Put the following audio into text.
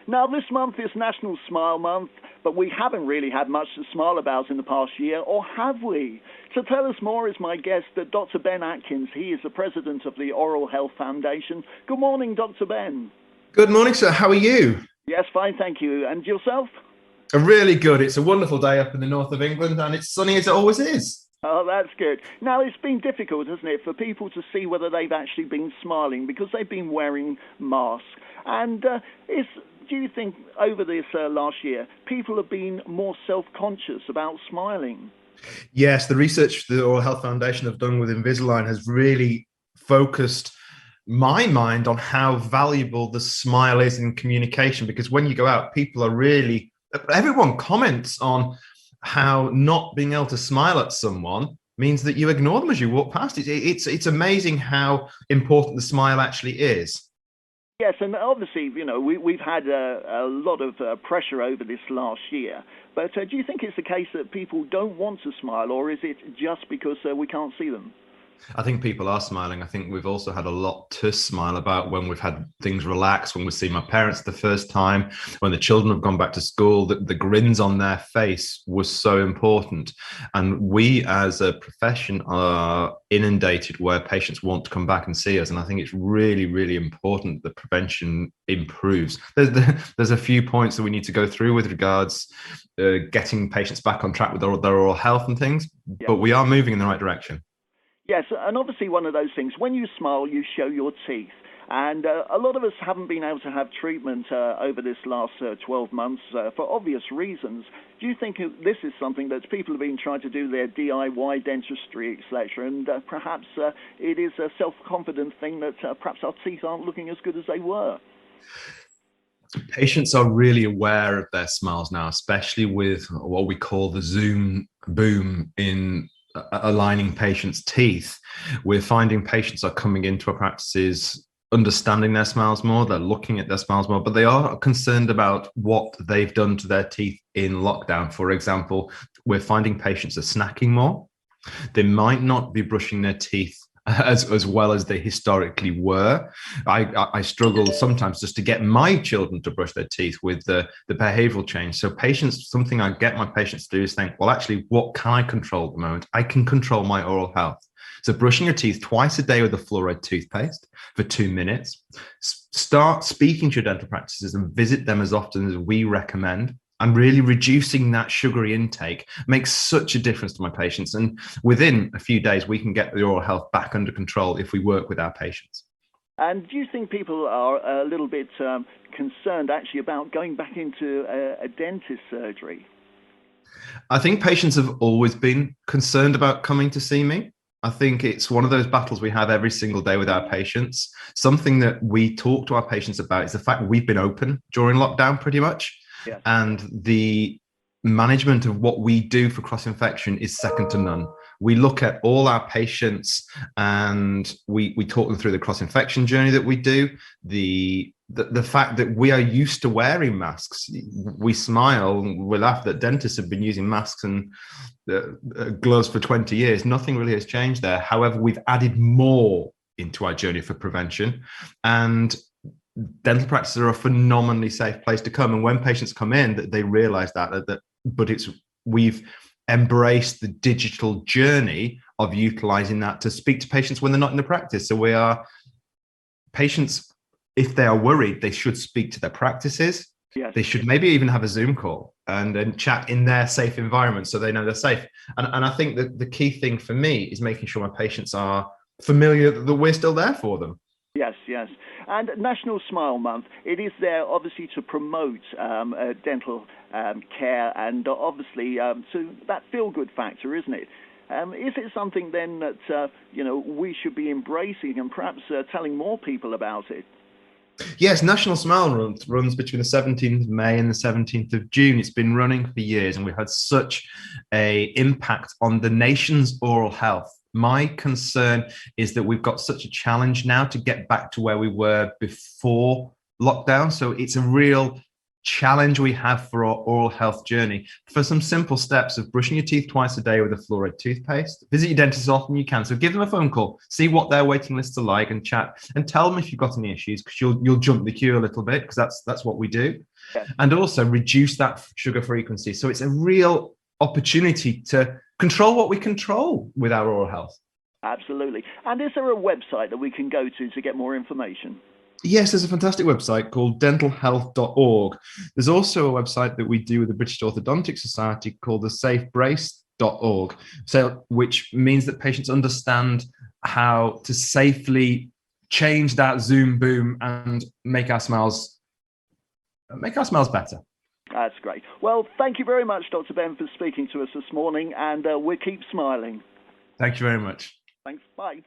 Now, this month is National Smile Month, but we haven't really had much to smile about in the past year, or have we? To tell us more is my guest, Dr. Ben Atkins. He is the president of the Oral Health Foundation. Good morning, Dr. Ben. Good morning, sir. How are you? Yes, fine, thank you. And yourself? Really good. It's a wonderful day up in the north of England, and it's sunny as it always is. Oh, that's good. Now, it's been difficult, hasn't it, for people to see whether they've actually been smiling because they've been wearing masks. And do you think over this last year, people have been more self-conscious about smiling? Yes, the research the Oral Health Foundation have done with Invisalign has really focused my mind on how valuable the smile is in communication, because when you go out, everyone comments on how not being able to smile at someone means that you ignore them as you walk past. It's amazing how important the smile actually is. Yes, and obviously, we've had a lot of pressure over this last year. But do you think it's the case that people don't want to smile, or is it just because we can't see them? I think people are smiling. I think we've also had a lot to smile about when we've had things relax, when we've seen my parents the first time, when the children have gone back to school, the grins on their face was so important. And we as a profession are inundated where patients want to come back and see us. And I think it's really, really important that prevention improves. There's a few points that we need to go through with regards getting patients back on track with their oral health and things, Yeah. but we are moving in the right direction. Yes, and obviously one of those things, when you smile, you show your teeth. And a lot of us haven't been able to have treatment over this last 12 months for obvious reasons. Do you think this is something that people have been trying to do their DIY dentistry, etc., and perhaps it is a self-confident thing that perhaps our teeth aren't looking as good as they were? Patients are really aware of their smiles now, especially with what we call the Zoom boom in aligning patients' teeth. We're finding patients are coming into our practices understanding their smiles more, they're looking at their smiles more, but they are concerned about what they've done to their teeth in lockdown. For example, we're finding patients are snacking more. They might not be brushing their teeth as well as they historically were. I struggle sometimes just to get my children to brush their teeth with the behavioral change. So patients, something I get my patients to do is think, well, actually, what can I control at the moment? I can control my oral health. So brushing your teeth twice a day with a fluoride toothpaste for 2 minutes. Start speaking to your dental practices and visit them as often as we recommend. And really reducing that sugary intake makes such a difference to my patients. And within a few days, we can get the oral health back under control if we work with our patients. And do you think people are a little bit concerned actually about going back into a dentist surgery? I think patients have always been concerned about coming to see me. I think it's one of those battles we have every single day with our patients. Something that we talk to our patients about is the fact that we've been open during lockdown pretty much. Yes. And the management of what we do for cross-infection is second to none. We look at all our patients and we talk them through the cross-infection journey that we do, the fact that we are used to wearing masks. We smile, we laugh that dentists have been using masks and gloves for 20 years. Nothing really has changed there. However, we've added more into our journey for prevention, and dental practices are a phenomenally safe place to come. And when patients come in, they realize we've embraced the digital journey of utilizing that to speak to patients when they're not in the practice. So patients, if they are worried, they should speak to their practices. Yes. They should maybe even have a Zoom call and chat in their safe environment so they know they're safe. And I think that the key thing for me is making sure my patients are familiar that we're still there for them. Yes, yes. And National Smile Month, it is there obviously to promote dental care and obviously to that feel-good factor, isn't it? Is it something then that, we should be embracing and perhaps telling more people about it? Yes, National Smile Month runs between the 17th of May and the 17th of June. It's been running for years and we've had such an impact on the nation's oral health. My concern is that we've got such a challenge now to get back to where we were before lockdown. So it's a real challenge we have for our oral health journey, for some simple steps of brushing your teeth twice a day with a fluoride toothpaste. Visit your dentist as often you can. So give them a phone call, see what their waiting lists are like, and chat, and tell them if you've got any issues, because you'll jump the queue a little bit, because that's what we do. Yeah. And also reduce that sugar frequency. So it's a real opportunity to control what we control with our oral health. Absolutely. And is there a website that we can go to get more information? Yes, there's a fantastic website called dentalhealth.org. There's also a website that we do with the British Orthodontic Society called the safebrace.org, so which means that patients understand how to safely change that zoom boom and make our smiles better. That's great. Well, thank you very much, Dr. Ben, for speaking to us this morning, and we'll keep smiling. Thank you very much. Thanks. Bye.